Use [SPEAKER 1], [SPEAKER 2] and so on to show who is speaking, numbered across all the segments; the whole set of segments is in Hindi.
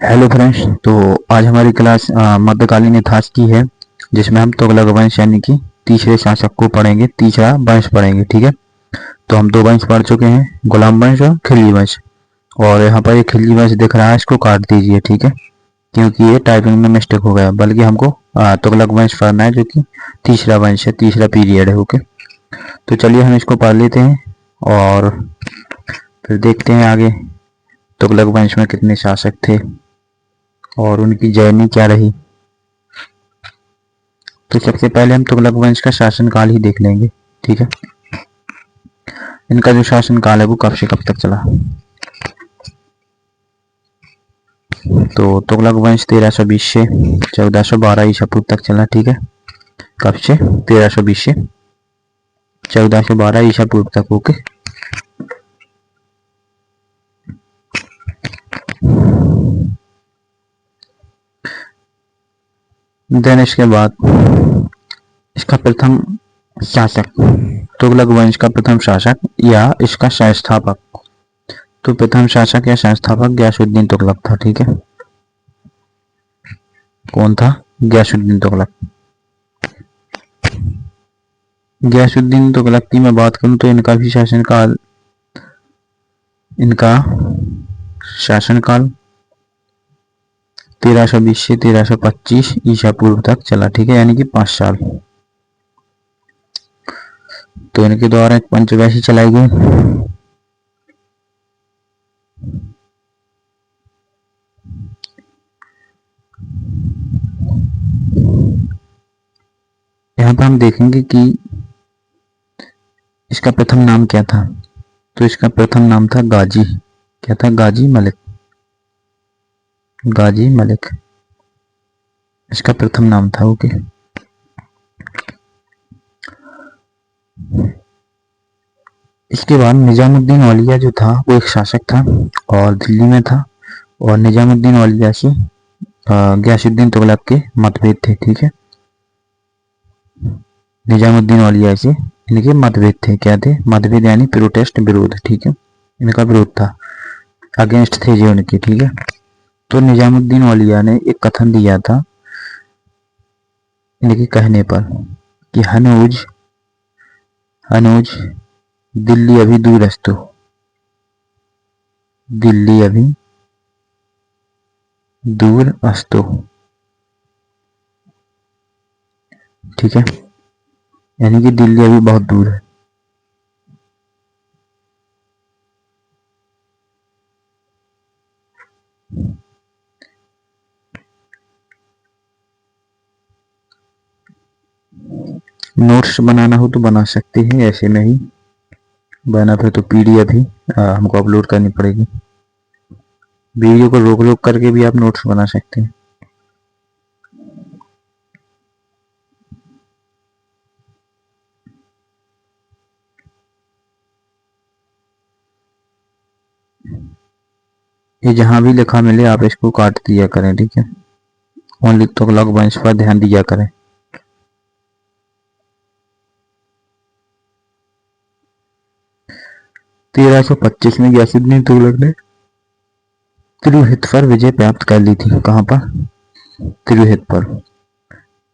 [SPEAKER 1] Hello friends. तो आज हमारी क्लास मध्यकालीन इतिहास की है, जिसमें हम तुगलक वंश यानी कि तीसरे शासक को पढ़ेंगे, तीसरा वंश पढ़ेंगे। ठीक है। तो हम दो वंश पढ़ चुके हैं, गुलाम वंश और खिलजी वंश। और यहाँ पर ये खिलजी वंश दिख रहा है, इसको काट दीजिए। ठीक है, क्योंकि ये टाइपिंग में मिस्टेक हो गया, बल्कि हमको तुगलक वंश पढ़ना है, जो कि तीसरा वंश है, तीसरा पीरियड है। ओके, तो चलिए हम इसको पढ़ लेते हैं और फिर देखते हैं आगे तुगलक वंश में कितने शासक थे और उनकी जर्नी क्या रही। तो सबसे पहले हम तुगलक वंश का शासनकाल ही देख लेंगे। ठीक है, इनका जो शासनकाल है वो कब से कब तक चला। तो तुगलक वंश 1320 से 1412 ईसा पूर्व तक चला। ठीक है, कब से? 1320 से 1412 ईसा पूर्व तक। ओके, देन इसके बाद इसका प्रथम शासक, तुगलक वंश का प्रथम शासक या इसका संस्थापक, तो प्रथम शासक या संस्थापक गयासुद्दीन तुगलक था। ठीक है, कौन था? गयासुद्दीन तुगलक। गयासुद्दीन तुगलक की मैं बात करूं तो इनका भी शासनकाल, इनका शासनकाल 1320 से 1325 ईसा पूर्व तक चला। ठीक है, यानी कि 5 साल। तो इनके द्वारा एक पंचवैशी चलाई गई। यहाँ पर हम देखेंगे कि इसका प्रथम नाम क्या था। तो इसका प्रथम नाम था गाजी। क्या था? गाजी मलिक। गाजी मलिक इसका प्रथम नाम था। ओके, इसके बाद निजामुद्दीन औलिया जो था वो एक शासक था और दिल्ली में था। और निजामुद्दीन औलिया से गयासुद्दीन तुगलक के मतभेद थे। ठीक है, निजामुद्दीन औलिया से इनके मतभेद थे। क्या थे? मतभेद यानी प्रोटेस्ट, विरोध। ठीक है, इनका विरोध था, अगेंस्ट थे जो उनके। ठीक है, तो निजामुद्दीन औलिया ने एक कथन दिया था इनके कहने पर कि हनूज हनूज दिल्ली अभी दूर अस्तु, दिल्ली अभी दूर अस्तु। ठीक है, यानी कि दिल्ली अभी बहुत दूर है। नोट्स बनाना हो तो बना सकते हैं, ऐसे में ही बना, फिर तो पीडीएफ ही हमको अपलोड करनी पड़ेगी। वीडियो को रोक रोक करके भी आप नोट्स बना सकते हैं। ये जहां भी लिखा मिले आप इसको काट दिया करें। ठीक है, ओनली तुगलक वंश पर ध्यान दिया करें। तेरह सौ पच्चीस में गयासुद्दीन तुगलक ने तिरुहित पर विजय प्राप्त कर ली थी। कहां पर? तिरुहित पर।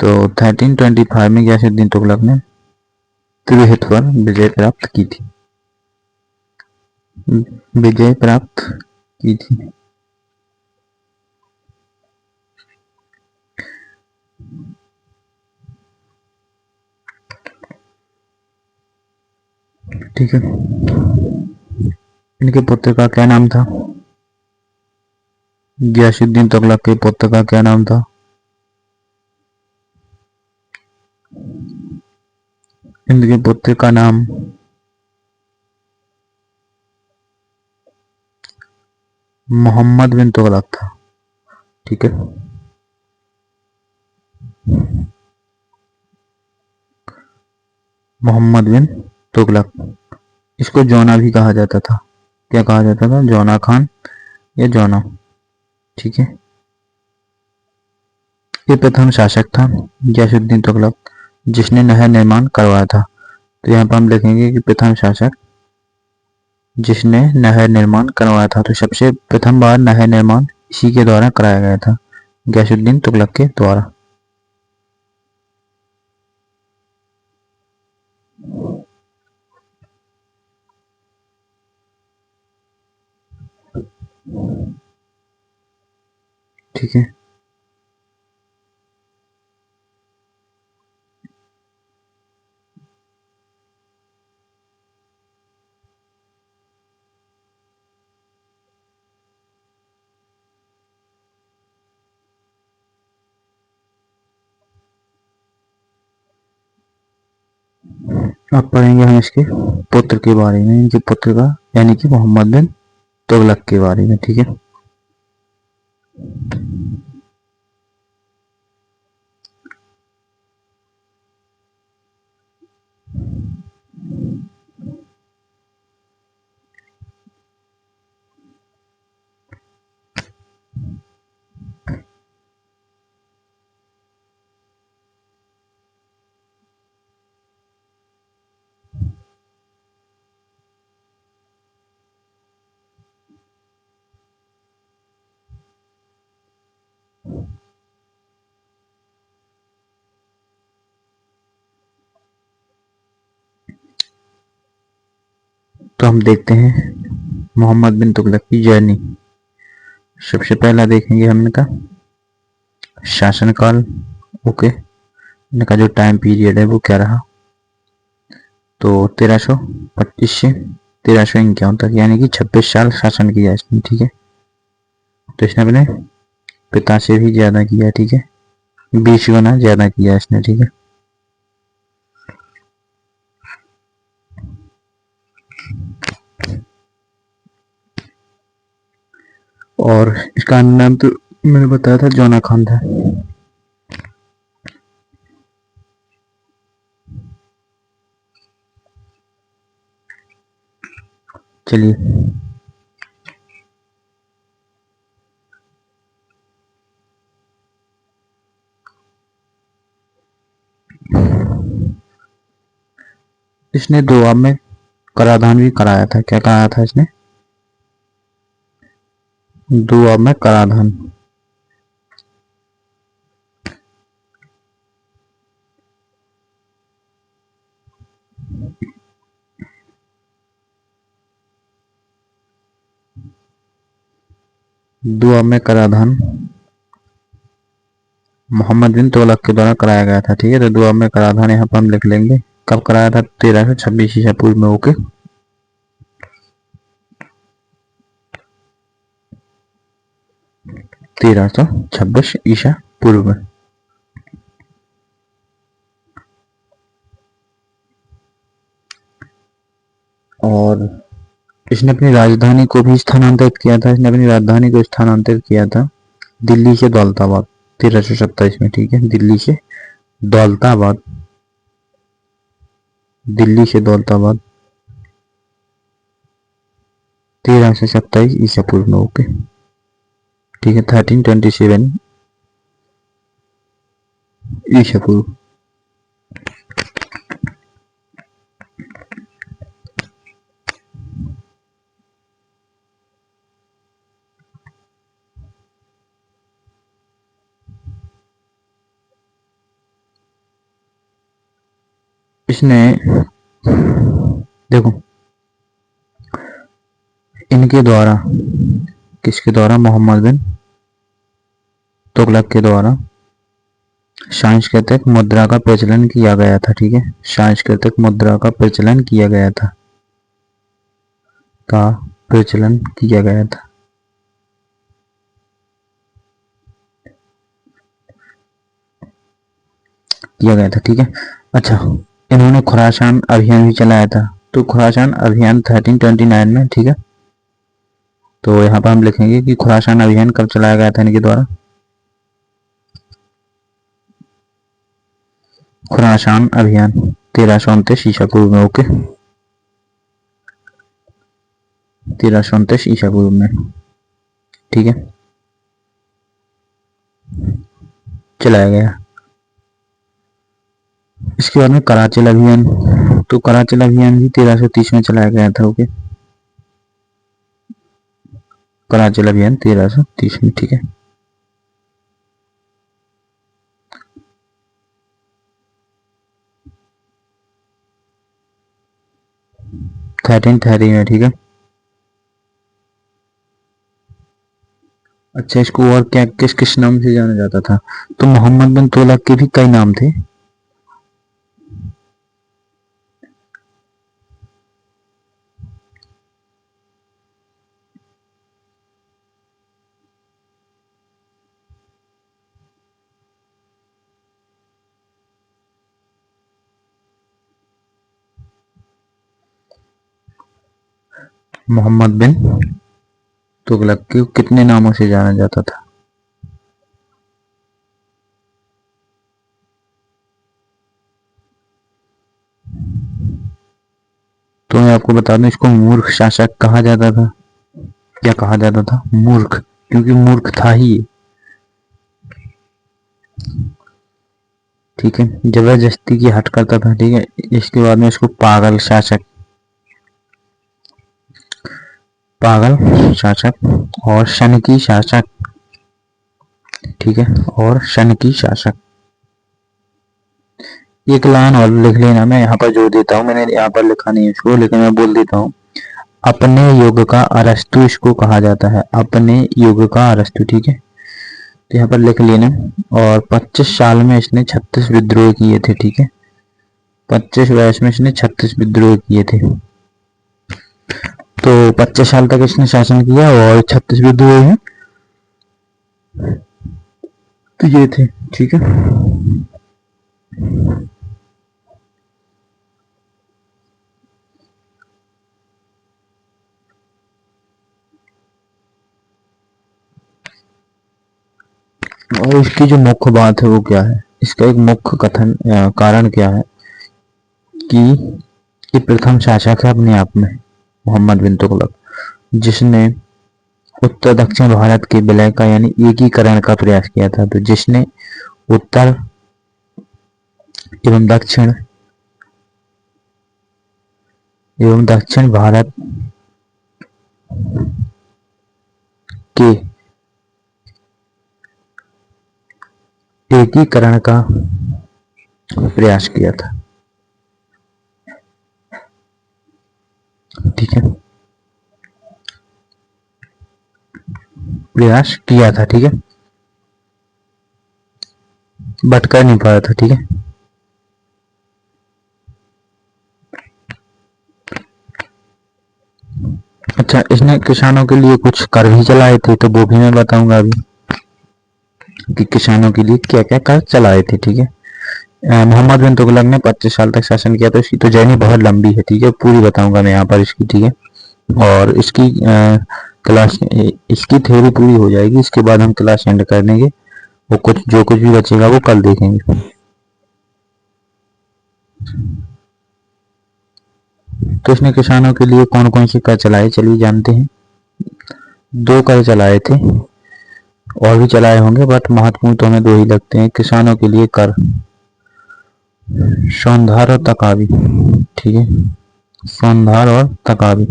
[SPEAKER 1] तो 1325 में गयासुद्दीन तुगलक ने तिरुहित पर विजय प्राप्त की थी। विजय प्राप्त की थी। ठीक है, इनके पुत्र का क्या नाम था? गयासुद्दीन तुगलक के पुत्र का क्या नाम था? इनके पुत्र का नाम मोहम्मद बिन तुगलक था। ठीक है, मोहम्मद बिन तुगलक। इसको जौना भी कहा जाता था। क्या कहा जाता था? जौना खान या जौना। ठीक है, ये प्रथम शासक था गयासुद्दीन तुगलक जिसने नहर निर्माण करवाया था। तो यहाँ पर हम लिखेंगे कि प्रथम शासक जिसने नहर निर्माण करवाया था। तो सबसे प्रथम बार नहर निर्माण इसी के द्वारा कराया गया था, गयासुद्दीन तुगलक के द्वारा। ठीक है, अब पढ़ेंगे हम इसके पुत्र के बारे में, इनके पुत्र का, यानी कि मोहम्मद बिन तुगलक के बारे में। ठीक है, तो हम देखते हैं मोहम्मद बिन तुगलक की जर्नी। सबसे पहला देखेंगे हम इनका शासनकाल। ओके, इनका जो टाइम पीरियड है वो क्या रहा, तो 1325 से 1351 तक, यानी कि 26 साल शासन किया इसने। ठीक है, तो इसने अपने पिता से भी ज्यादा किया। ठीक है, 20 गुना ज्यादा किया इसने। ठीक है, और इसका नाम तो मैंने बताया था, जोना खान था। चलिए, इसने दोआब में कराधान भी कराया था। क्या कराया था इसने, दोआब में कराधान। दोआब में कराधान मोहम्मद बिन तुगलक के द्वारा कराया गया था। ठीक है, तो दोआब में कराधान यहाँ पर हम लिख लेंगे। कब कराया था, 1326 ईसा पूर्व में। ओके, 1326 ईसा पूर्व में। और इसने अपनी राजधानी को भी स्थानांतरित किया था। इसने अपनी राजधानी को स्थानांतरित किया था दिल्ली से दौलताबाद 1327 में। ठीक है, दिल्ली से दौलताबाद, दिल्ली से दौलताबाद 1327 ईसा पूर्व में। ओके, ठीक है, 1327 ईसा पूर्व। इसने, देखो, इनके द्वारा, किसके द्वारा, मोहम्मद बिन तुगलक के द्वारा सांस्कृतिक मुद्रा का प्रचलन किया गया था। ठीक है, सांस्कृतिक मुद्रा का प्रचलन किया गया था, का प्रचलन किया गया था। किया गया था। ठीक है, अच्छा, इन्होंने खुरासान अभियान भी चलाया था। तो खुरासान अभियान 1329 में। ठीक है, तो यहाँ पर हम लिखेंगे कि खुरासान अभियान कब चलाया गया था इनके द्वारा, खुरासान अभियान 1329 ईसा पूर्व में। ओके, 1329 ईसा पूर्व में। ठीक है, चलाया गया। इसके बाद में कराचल अभियान, तो कराचल अभियान भी 1330 में चलाया गया था। ओके, कराचल अभियान 1330 में, ठीक है। 1330 में, ठीक है। अच्छा, इसको और क्या किस किस नाम से जाना जाता था? तो मोहम्मद बिन तुगलक के भी कई नाम थे। मोहम्मद बिन तुगलक के कितने नामों से जाना जाता था? तो मैं आपको बता दूं, इसको मूर्ख शासक कहा जाता था। क्या कहा जाता था? मूर्ख, क्योंकि मूर्ख था ही ये, ठीक है। जबरदस्ती की हट करता था, ठीक है। इसके बाद में इसको पागल शासक, पागल शासक और शनकी शासक, ठीक है, और शनकी शासक। एक लाइन और लिख लेना, मैं यहाँ पर जोड़ देता हूँ, मैंने यहाँ पर लिखा नहीं है इसको, लेकिन मैं बोल देता हूँ। अपने युग का अरस्तु इसको कहा जाता है, अपने युग का अरस्तु, ठीक है। तो यहाँ पर लिख लेना। और 25 साल में इसने 36 विद्रोह किए थे, ठीक है। 25 वर्ष में इसने 36 विद्रोह किए थे। तो 25 साल तक इसने शासन किया और 36 विद्रोह हैं तो ये थे, ठीक है। और इसकी जो मुख्य बात है वो क्या है? इसका एक मुख्य कथन कारण क्या है कि ये प्रथम शासक है अपने आप में, मोहम्मद बिन तुगलक, जिसने उत्तर दक्षिण भारत के विलय का यानी एकीकरण का प्रयास किया था। तो जिसने उत्तर एवं दक्षिण भारत के एकीकरण का प्रयास किया था, ठीक है। प्रयास किया था, ठीक है, बट कर नहीं पाया था, ठीक है। अच्छा, इसने किसानों के लिए कुछ कर भी चलाए थे, तो वो भी मैं बताऊंगा अभी कि किसानों के लिए क्या क्या कर चलाए थे, ठीक है। मोहम्मद बिन तुगलक ने 25 साल तक शासन किया, तो इसकी तो जर्नी बहुत लंबी है, ठीक है, पूरी बताऊंगा मैं यहाँ पर इसकी, ठीक है। और इसकी क्लास, इसकी थ्योरी पूरी हो जाएगी, इसके बाद हम क्लास एंड कर देंगे। वो कुछ जो कुछ भी बचेगा वो कल देखेंगे। तो इसने किसानों के लिए कौन कौन से कर चलाए, चलिए जानते हैं। 2 कर चलाए थे, और भी चलाए होंगे, बट महत्वपूर्ण तो हमें 2 ही लगते हैं किसानों के लिए कर, सौंधार और तकावी, ठीक है, सौंधार और तकावी,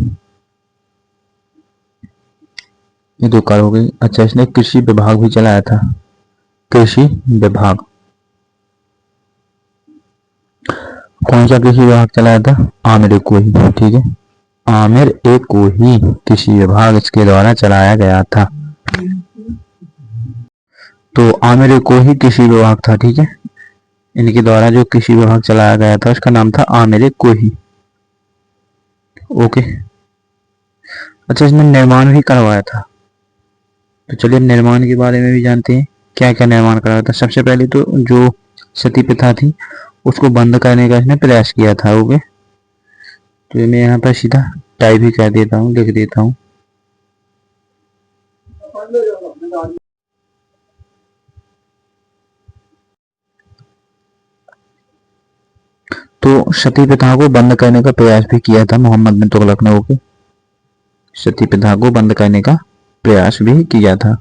[SPEAKER 1] ये 2 कर हो गई। अच्छा, इसने कृषि विभाग भी चलाया था, कृषि विभाग। कौन सा कृषि विभाग चलाया था? आमिर को ही, ठीक है, आमिर को ही कृषि विभाग इसके द्वारा चलाया गया था। तो आमिर को ही कृषि विभाग था, ठीक है। इनके द्वारा जो कृषि विभाग चलाया गया था उसका नाम था आमिर को ही, ओके। अच्छा, इसने निर्माण भी करवाया था, तो चलिए निर्माण के बारे में भी जानते हैं, क्या क्या निर्माण कराया था। सबसे पहले तो जो सती प्रथा थी उसको बंद करने का इसने प्रयास किया था, ओके। तो मैं यहाँ पर सीधा टाइप ही कर देता हूँ, लिख देता हूँ। तो सती प्रथा को बंद करने का प्रयास भी किया था मोहम्मद बिन तुगलक ने, ओके। सती प्रथा को बंद करने का प्रयास भी किया था।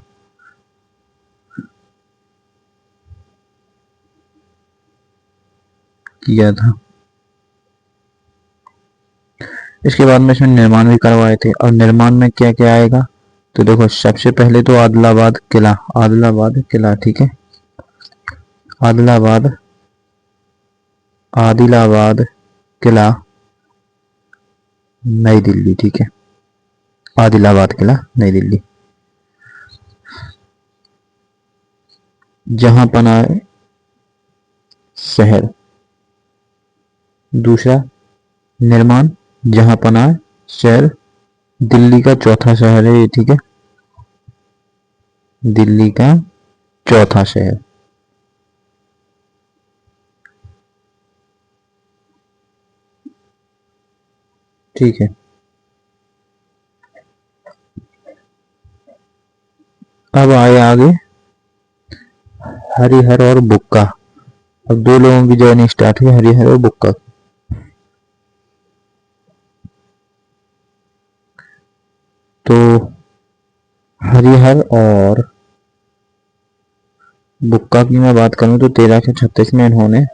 [SPEAKER 1] इसके बाद में इसमें निर्माण भी करवाए थे, और निर्माण में क्या क्या आएगा? तो देखो सबसे पहले तो आदिलाबाद किला, आदिलाबाद किला, ठीक है, आदिलाबाद, आदिलाबाद किला नई दिल्ली, ठीक है, आदिलाबाद किला नई दिल्ली। जहां पना शहर, दूसरा निर्माण, जहां पना शहर दिल्ली का चौथा शहर है ये, ठीक है, दिल्ली का चौथा शहर। ठीक है, अब आए आगे हरिहर और बुक्का। अब दो लोगों की जर्नी स्टार्ट हुई, हरिहर और बुक्का। तो हरिहर और बुक्का की मैं बात करूं तो 1336 में इन्होंने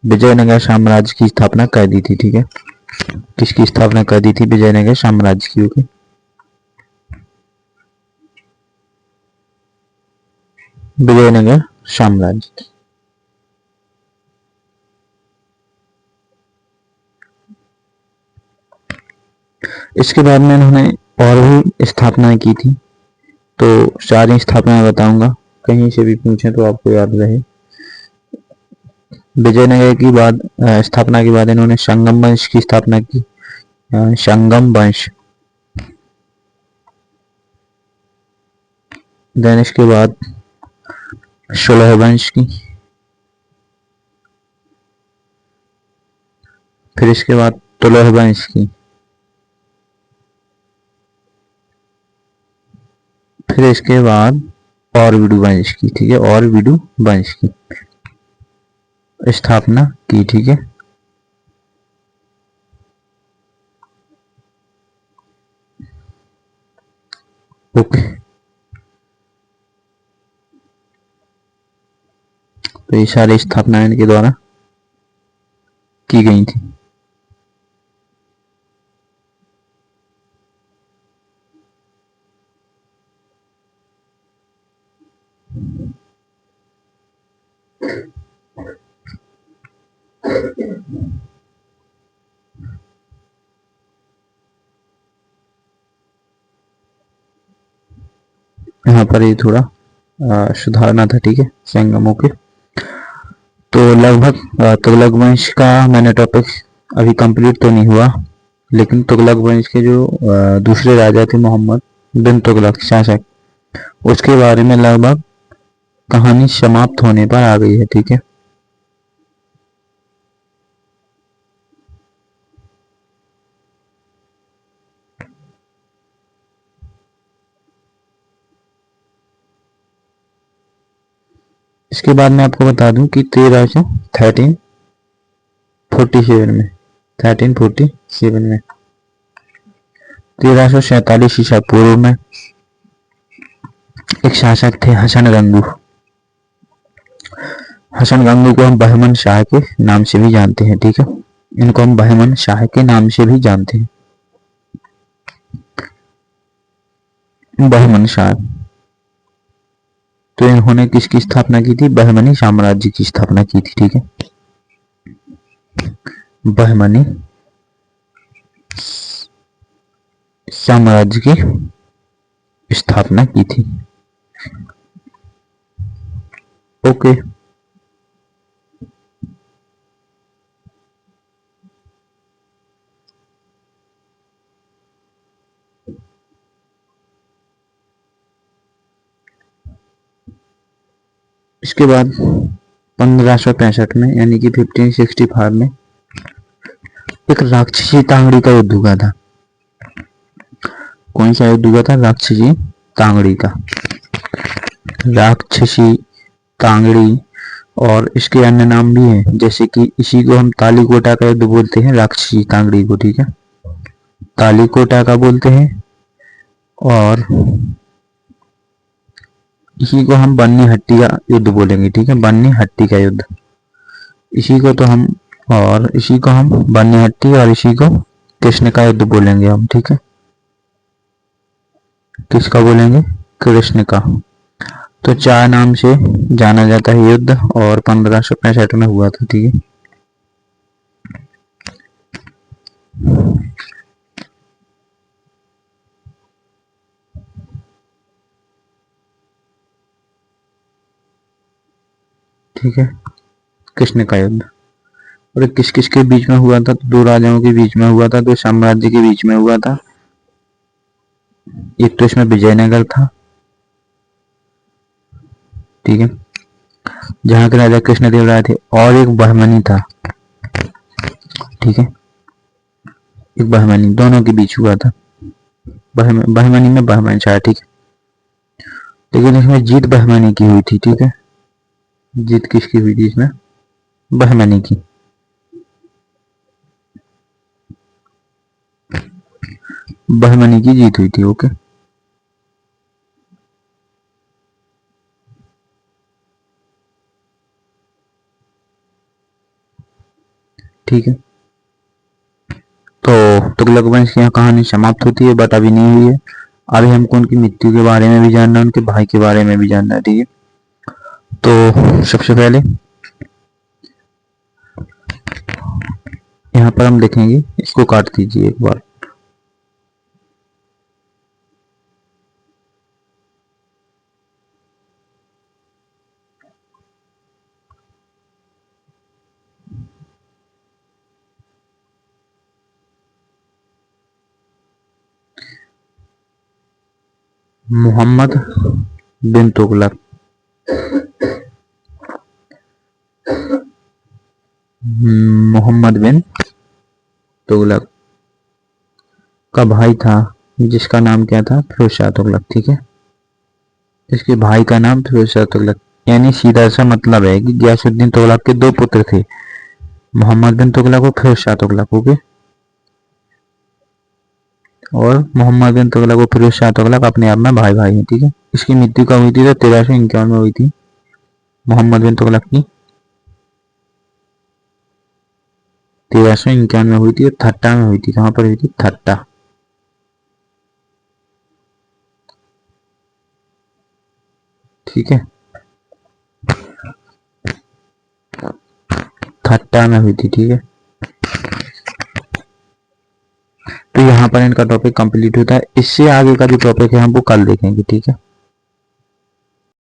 [SPEAKER 1] विजयनगर साम्राज्य की स्थापना कर दी थी, ठीक है। किसकी स्थापना कर दी थी? विजयनगर साम्राज्य की, ओके। विजयनगर साम्राज्य। इसके बाद में इन्होंने और भी स्थापनाएं की थी, तो सारी स्थापनाएं बताऊंगा, कहीं से भी पूछे तो आपको याद रहे। विजयनगर की बाद स्थापना के बाद इन्होंने संगम वंश की स्थापना की, संगम वंश। देन इसके बाद शोलह वंश की, फिर इसके बाद तुलह वंश की, फिर इसके बाद और विडु वंश की, ठीक है, और विडु वंश की स्थापना की, ठीक है। ओके, तो ये सारी स्थापनाएं इनके द्वारा की गई थी। यहाँ पर ये थोड़ा सुधारना था, ठीक है, संगमों के। तो लगभग तुगलक वंश का मैंने टॉपिक अभी कंप्लीट तो नहीं हुआ, लेकिन तुगलक वंश के जो दूसरे राजा थे मोहम्मद बिन तुगलक शासक, उसके बारे में लगभग कहानी समाप्त होने पर आ गई है, ठीक है। इसके बाद मैं आपको बता दूं कि 1347 में 1347 ईसा पूर्व में एक शासक थे हसन गंगू। हसन गंगू को हम बहमन शाह के नाम से भी जानते हैं, ठीक है, इनको हम बहमन शाह के नाम से भी जानते हैं, बहमन शाह। तो इन्होंने किसकी स्थापना की थी? बहमनी साम्राज्य की स्थापना की थी, ठीक है, बहमनी साम्राज्य की स्थापना की थी। ओके, इसके बाद 1565 में यानी कि 1565 में एक राक्षसी तांगड़ी का युद्ध हुआ था। कौन सा युद्ध हुआ था? राक्षसी तांगड़ी का, राक्षसी तांगड़ी। और इसके अन्य नाम भी हैं, जैसे कि इसी को हम तालीकोटा का युद्ध बोलते हैं, राक्षसी तांगड़ी को, ठीक है, तालीकोटा का बोलते हैं। और इसी को हम बन्नी हट्टी का युद्ध बोलेंगे, ठीक है, बन्नी हट्टी का युद्ध, इसी को तो हम, और इसी को हम बन्नी हट्टी और इसी को कृष्ण का युद्ध बोलेंगे हम, ठीक है, किसका बोलेंगे? कृष्ण का। तो 4 नाम से जाना जाता है युद्ध, और 1565 में हुआ था। ठीक है, ठीक है, कृष्ण का युद्ध। और किस किस के बीच में हुआ था? तो 2 राजाओं के बीच में हुआ था, 2 साम्राज्य के बीच में हुआ था। एक तो इसमें विजयनगर था, ठीक है, जहाँ के राजा कृष्णदेव राय थे, और एक बहमनी था। ठीक है, एक बहमनी, दोनों के बीच हुआ था। बहमनी में बहमन शाह। ठीक है, लेकिन इसमें जीत बहमनी की हुई थी। ठीक है, जीत किसकी हुई थी इसमें? बहमनी की। बहमनी की जीत हुई थी। ओके, ठीक है। तो तुगलक वंश की यहाँ कहानी समाप्त होती है, बट अभी नहीं हुई है। अभी हमको उनकी मृत्यु के बारे में भी जानना है, उनके भाई के बारे में भी जानना है। ठीक है, तो सबसे पहले यहाँ पर हम लिखेंगे, इसको काट दीजिए एक बार। मोहम्मद बिन तुगलक, मोहम्मद बिन तुगलक का भाई था, जिसका नाम क्या था? फिरोज शाह तुगलक। ठीक है, इसके भाई का नाम फिरोज शाह तुगलक। यानी सीधा सा मतलब है कि गयासुद्दीन तुगलक के 2 पुत्र थे, मोहम्मद बिन तुगलक और फिरोज शाह तुगलक। ओके, और मोहम्मद बिन तुगलक और फिरोज शाह तुगलक अपने आप में भाई भाई हैं। ठीक है, इसकी मृत्यु कब हुई थी? तो 1351 में हुई थी मोहम्मद बिन तुगलक की। 1351 में हुई थी, और थट्टा में हुई थी। कहां पर हुई थी? थट्टा। ठीक है, थट्टा में हुई थी। ठीक है, तो यहाँ पर इनका टॉपिक कंप्लीट होता है। इससे आगे का जो टॉपिक है हम वो कल देखेंगे। ठीक है।